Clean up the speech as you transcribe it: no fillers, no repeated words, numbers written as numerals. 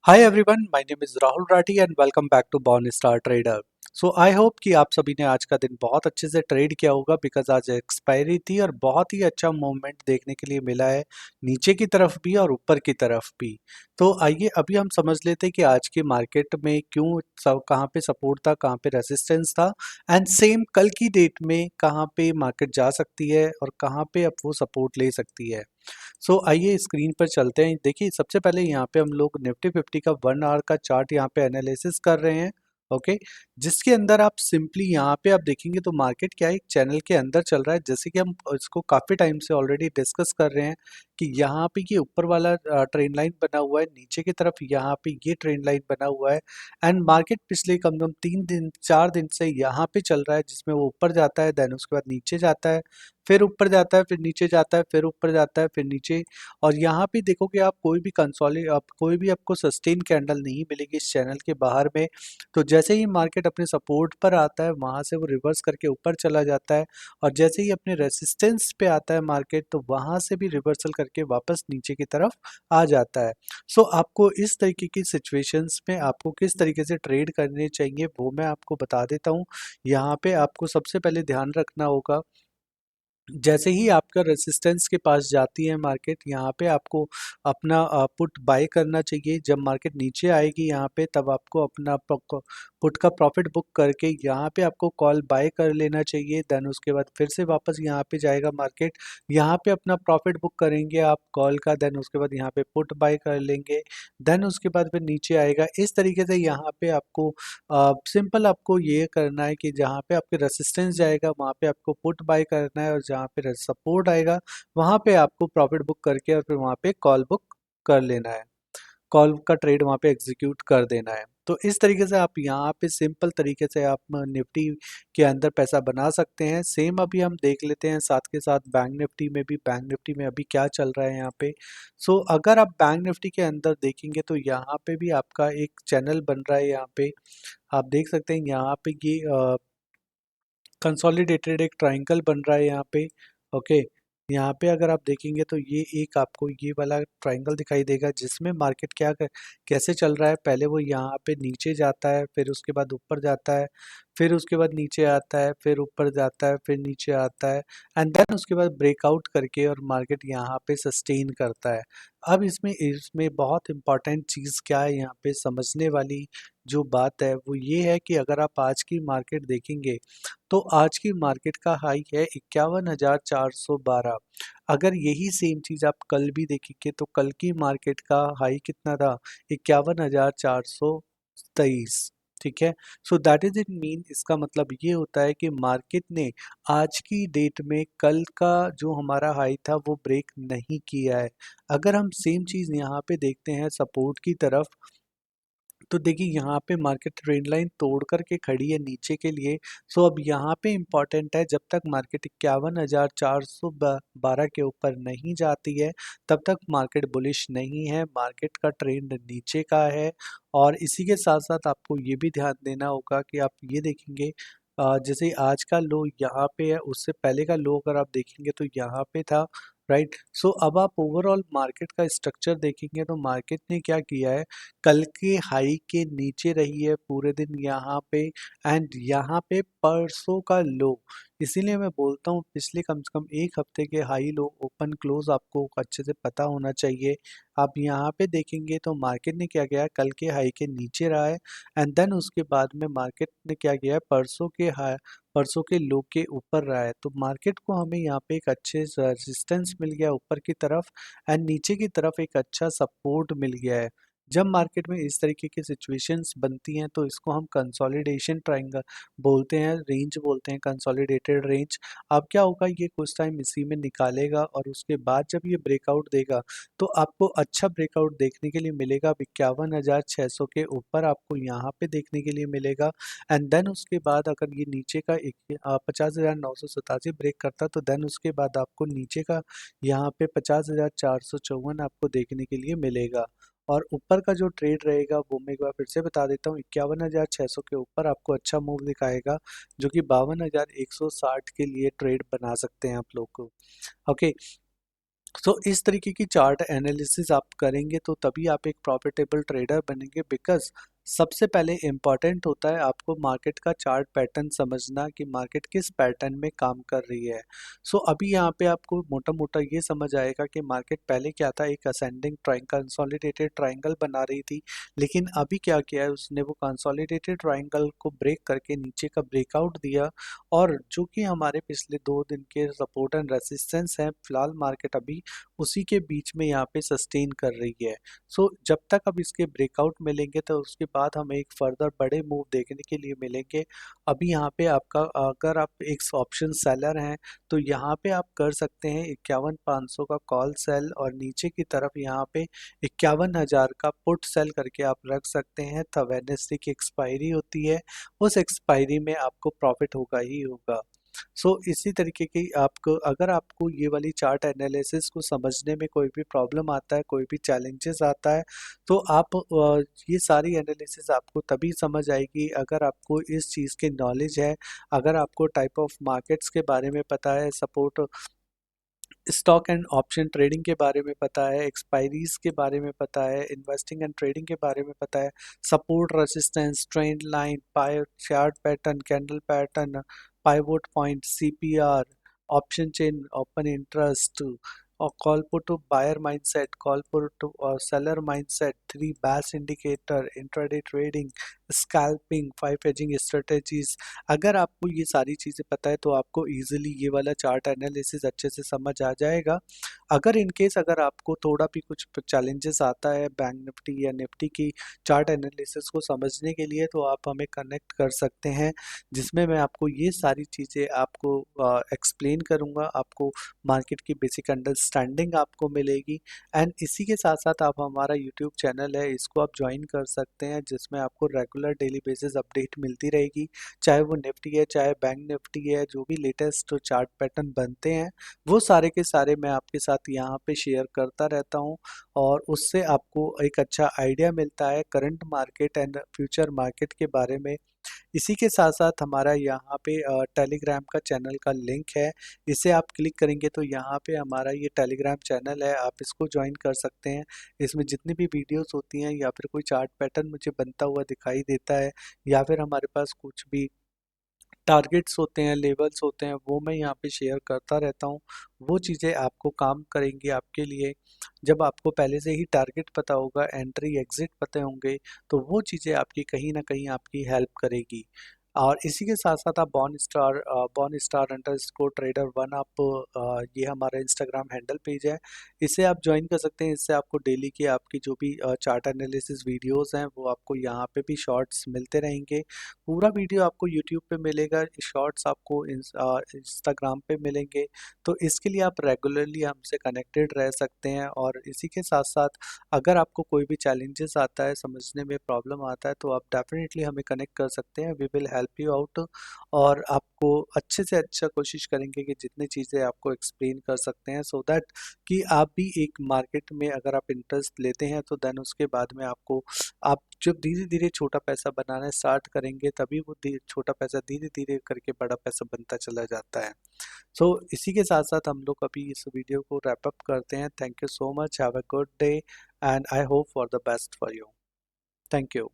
Hi everyone, my name is Rahul Rathi and welcome back to born star trader. So I hope कि आप सभी ने आज का दिन बहुत अच्छे से ट्रेड किया होगा बिकॉज आज एक्सपायरी थी और बहुत ही अच्छा मूवमेंट देखने के लिए मिला है, नीचे की तरफ भी और ऊपर की तरफ भी। तो आइए अभी हम समझ लेते हैं कि आज की मार्केट में क्यों सब कहाँ पे सपोर्ट था, कहाँ पे रेजिस्टेंस था एंड सेम कल की डेट में कहाँ पे मार्केट जा सकती है और कहाँ पे अब वो सपोर्ट ले सकती है। आइए स्क्रीन पर चलते हैं। देखिए सबसे पहले यहाँ पे हम लोग निफ्टी 50 का 1 आवर का चार्ट यहाँ पे एनालिसिस कर रहे हैं। ओके, जिसके अंदर आप सिंपली यहाँ पे आप देखेंगे तो मार्केट क्या है, एक चैनल के अंदर चल रहा है। जैसे कि हम इसको काफ़ी टाइम से ऑलरेडी डिस्कस कर रहे हैं कि यहाँ पे ये ऊपर वाला ट्रेंड लाइन बना हुआ है, नीचे की तरफ यहाँ पे ये ट्रेंड लाइन बना हुआ है एंड मार्केट पिछले कम से कम 3 दिन 4 दिन से यहाँ पे चल रहा है, जिसमें वो ऊपर जाता है, देन उसके बाद नीचे जाता है, फिर ऊपर जाता है, फिर नीचे जाता है, फिर ऊपर जाता है, फिर नीचे। और यहाँ पे देखोगे आप कोई भी आपको सस्टेन कैंडल नहीं मिलेगी इस चैनल के बाहर में। तो जैसे ही मार्केट अपने सपोर्ट पर आता है वहां से वो रिवर्स करके ऊपर चला जाता है और जैसे ही अपने रेसिस्टेंस पे आता है मार्केट तो वहां से भी रिवर्सल करके वापस नीचे की तरफ आ जाता है। आपको इस तरीके की सिचुएशंस में आपको किस तरीके से ट्रेड करने चाहिए वो मैं आपको बता देता हूँ। यहाँ पे आपको सबसे पहले ध्यान रखना होगा, जैसे ही आपका रेसिस्टेंस के पास जाती है मार्केट, यहाँ पे आपको अपना पुट बाय करना चाहिए। जब मार्केट नीचे आएगी यहाँ पे तब आपको अपना पुट का प्रॉफिट बुक करके यहाँ पे आपको कॉल बाय कर लेना चाहिए। देन उसके बाद फिर से वापस यहाँ पे जाएगा मार्केट, यहाँ पे अपना प्रॉफिट बुक करेंगे आप कॉल का, देन उसके बाद यहाँ पे पुट बाय कर लेंगे, देन उसके बाद फिर नीचे आएगा। इस तरीके से यहाँ पे आपको सिंपल आपको ये करना है कि जहाँ पे आपके रेसिस्टेंस जाएगा वहाँ पे आपको पुट बाय करना है और जहाँ पे सपोर्ट आएगा वहाँ पे आपको प्रॉफिट बुक करके और फिर वहाँ पे कॉल बुक कर लेना है, कॉल का ट्रेड वहाँ पे एग्जीक्यूट कर देना है। तो इस तरीके से आप यहाँ पे सिंपल तरीके से आप निफ्टी के अंदर पैसा बना सकते हैं। सेम अभी हम देख लेते हैं साथ के साथ बैंक निफ्टी में भी, बैंक निफ्टी में अभी क्या चल रहा है यहाँ पे। अगर आप बैंक निफ्टी के अंदर देखेंगे तो यहाँ पे भी आपका एक चैनल बन रहा है। यहाँ पे आप देख सकते हैं यहाँ पे ये कंसोलिडेटेड एक ट्रायंगल बन रहा है यहाँ पे। ओके, यहाँ पे अगर आप देखेंगे तो ये एक आपको ये वाला ट्रायंगल दिखाई देगा जिसमें मार्केट कैसे चल रहा है। पहले वो यहाँ पे नीचे जाता है, फिर उसके बाद ऊपर जाता है, फिर उसके बाद नीचे आता है, फिर ऊपर जाता है, फिर नीचे आता है एंड देन उसके बाद ब्रेकआउट करके और मार्केट यहाँ पे सस्टेन करता है। अब इसमें इसमें बहुत इंपॉर्टेंट चीज़ क्या है यहाँ पे समझने वाली जो बात है वो ये है कि अगर आप आज की मार्केट देखेंगे तो आज की मार्केट का हाई है 51,412। अगर यही सेम चीज आप कल भी देखेंगे तो कल की मार्केट का हाई कितना था, 51,423। ठीक है, so that is it mean, इसका मतलब ये होता है कि मार्केट ने आज की डेट में कल का जो हमारा हाई था वो ब्रेक नहीं किया है। अगर हम सेम चीज यहाँ पे देखते हैं सपोर्ट की तरफ, तो देखिए यहाँ पे मार्केट ट्रेंड लाइन तोड़ करके खड़ी है नीचे के लिए। अब यहाँ पे इम्पॉर्टेंट है, जब तक मार्केट 51,412 के ऊपर नहीं जाती है तब तक मार्केट बुलिश नहीं है, मार्केट का ट्रेंड नीचे का है। और इसी के साथ साथ आपको ये भी ध्यान देना होगा कि आप ये देखेंगे जैसे आज का लो यहाँ पे है, उससे पहले का लो अगर आप देखेंगे तो यहाँ पे था। राइट, अब आप ओवरऑल मार्केट का स्ट्रक्चर देखेंगे तो मार्केट ने क्या किया है, कल के हाई के नीचे रही है पूरे दिन यहाँ पे एंड यहाँ पे परसों का लो। इसीलिए मैं बोलता हूँ पिछले कम से कम एक हफ्ते के हाई लो ओपन क्लोज आपको अच्छे से पता होना चाहिए। आप यहाँ पे देखेंगे तो मार्केट ने क्या किया है, कल के हाई के नीचे रहा है एंड देन उसके बाद में मार्केट ने क्या किया है, परसों के लो के ऊपर रहा है। तो मार्केट को हमें यहाँ पे एक अच्छे रेजिस्टेंस मिल गया ऊपर की तरफ एंड नीचे की तरफ एक अच्छा सपोर्ट मिल गया है। जब मार्केट में इस तरीके की सिचुएशंस बनती हैं तो इसको हम कंसोलिडेशन ट्रायंगल बोलते हैं, रेंज बोलते हैं, कंसोलिडेटेड रेंज। अब क्या होगा, ये कुछ टाइम इसी में निकालेगा और उसके बाद जब ये ब्रेकआउट देगा तो आपको अच्छा ब्रेकआउट देखने के लिए मिलेगा। 51,600 के ऊपर आपको यहाँ पे देखने के लिए मिलेगा एंड देन उसके बाद अगर ये नीचे का 50,987 ब्रेक करता तो देन उसके बाद आपको नीचे का यहाँ पे 50,454 आपको देखने के लिए मिलेगा। और ऊपर का जो ट्रेड रहेगा वो मैं एक बार फिर से बता देता हूँ, 51,600 के ऊपर आपको अच्छा मूव दिखाएगा जो कि 52,160 के लिए ट्रेड बना सकते हैं आप लोग को। ओके, सो इस तरीके की चार्ट एनालिसिस आप करेंगे तो तभी आप एक प्रॉफिटेबल ट्रेडर बनेंगे, बिकॉज सबसे पहले इम्पॉर्टेंट होता है आपको मार्केट का चार्ट पैटर्न समझना कि मार्केट किस पैटर्न में काम कर रही है। सो अभी यहाँ पे आपको मोटा मोटा ये समझ आएगा कि मार्केट पहले क्या था, एक असेंडिंग ट्रायंगल कंसोलिडेटेड ट्रायंगल बना रही थी, लेकिन अभी क्या किया है उसने, वो कंसोलिडेटेड ट्रायंगल को ब्रेक करके नीचे का ब्रेकआउट दिया, और जो कि हमारे पिछले 2 दिन के सपोर्ट एंड रेसिस्टेंस हैं, फिलहाल मार्केट अभी उसी के बीच में यहाँ पे सस्टेन कर रही है। सो जब तक अब इसके ब्रेकआउट मिलेंगे तो उसके बाद हमें एक फर्दर बड़े मूव देखने के लिए मिलेंगे। अभी यहाँ पे आपका, अगर आप एक ऑप्शन सेलर हैं तो यहाँ पे आप कर सकते हैं 51,500 का कॉल सेल, और नीचे की तरफ यहाँ पे 51,000 का पुट सेल करके आप रख सकते हैं। तब वेडनेसडे की एक्सपायरी होती है, उस एक्सपायरी में आपको प्रॉफिट होगा ही होगा। इसी तरीके की आपको, अगर आपको ये वाली चार्ट एनालिसिस को समझने में कोई भी प्रॉब्लम आता है, कोई भी चैलेंजेस आता है, तो आप ये सारी एनालिसिस आपको तभी समझ आएगी अगर आपको इस चीज़ की नॉलेज है, अगर आपको टाइप ऑफ मार्केट्स के बारे में पता है, support stock and option trading के बारे में पता है, एक्सपायरीज के बारे में पता है, इन्वेस्टिंग एंड ट्रेडिंग के बारे में पता है, support resistance, trend line, pie chart pattern, candle pattern, pivot point, CPR, option chain, open interest, और call put to buyer mindset, call put to seller mindset, 3 bias indicator, intraday trading, scalping, 5 hedging strategies. अगर आपको ये सारी चीज़ें पता है तो आपको इजीली ये वाला चार्ट एनालिसिस अच्छे से समझ आ जाएगा। अगर इन केस अगर आपको थोड़ा भी कुछ चैलेंजेस आता है बैंक निफ्टी या निफ्टी की चार्ट एनालिसिस को समझने के लिए, तो आप हमें कनेक्ट कर सकते हैं, जिसमें मैं आपको ये सारी चीज़ें आपको एक्सप्लेन करूँगा, आपको मार्केट की बेसिक अंडरस्टैंडिंग आपको मिलेगी। एंड इसी के साथ साथ आप, हमारा यूट्यूब चैनल है, इसको आप ज्वाइन कर सकते हैं, जिसमें आपको रेगुलर डेली बेसिस अपडेट मिलती रहेगी, चाहे वो निफ्टी है, चाहे बैंक निफ्टी है, जो भी लेटेस्ट चार्ट पैटर्न बनते हैं वो सारे के सारे मैं आपके साथ यहाँ पे शेयर करता रहता हूँ, और उससे आपको एक अच्छा आइडिया मिलता है current market and future market के बारे में। इसी के साथ साथ हमारा यहाँ पे टेलीग्राम का चैनल का लिंक है, इसे आप क्लिक करेंगे तो यहाँ पे हमारा ये टेलीग्राम चैनल है, आप इसको ज्वाइन कर सकते हैं। इसमें जितनी भी वीडियोस होती हैं, या फिर कोई चार्ट पैटर्न मुझे बनता हुआ दिखाई देता है, या फिर हमारे पास कुछ भी टारगेट्स होते हैं, लेवल्स होते हैं, वो मैं यहाँ पे शेयर करता रहता हूँ। वो चीज़ें आपको काम करेंगी आपके लिए। जब आपको पहले से ही टारगेट पता होगा, एंट्री एग्जिट पते होंगे, तो वो चीज़ें आपकी कहीं ना कहीं आपकी हेल्प करेगी। और इसी के साथ साथ आप बॉर्न स्टार_ट्रेडर 1 आप, ये हमारा इंस्टाग्राम हैंडल पेज है, इसे आप ज्वाइन कर सकते हैं। इससे आपको डेली की आपकी जो भी चार्ट एनालिसिस वीडियोस हैं वो आपको यहाँ पे भी शॉर्ट्स मिलते रहेंगे। पूरा वीडियो आपको यूट्यूब पे मिलेगा, शॉर्ट्स आपको इंस्टाग्राम पे मिलेंगे। तो इसके लिए आप रेगुलरली हमसे कनेक्टेड रह सकते हैं। और इसी के साथ साथ अगर आपको कोई भी चैलेंजेस आता है, समझने में प्रॉब्लम आता है, तो आप डेफिनेटली हमें कनेक्ट कर सकते हैं, we will help you out, और आपको अच्छे से अच्छा कोशिश करेंगे कि जितनी चीज़ें आपको एक्सप्लेन कर सकते हैं, सो दैट कि आप भी एक मार्केट में अगर आप इंटरेस्ट लेते हैं तो देन उसके बाद में आपको, आप जब धीरे धीरे छोटा पैसा बनाना स्टार्ट करेंगे, तभी वो छोटा पैसा धीरे धीरे करके बड़ा पैसा बनता चला जाता है। इसी के साथ साथ हम लोग अभी इस वीडियो को रैप अप करते हैं। Thank you so much, have a good day, and I hope for the best for you. Thank you.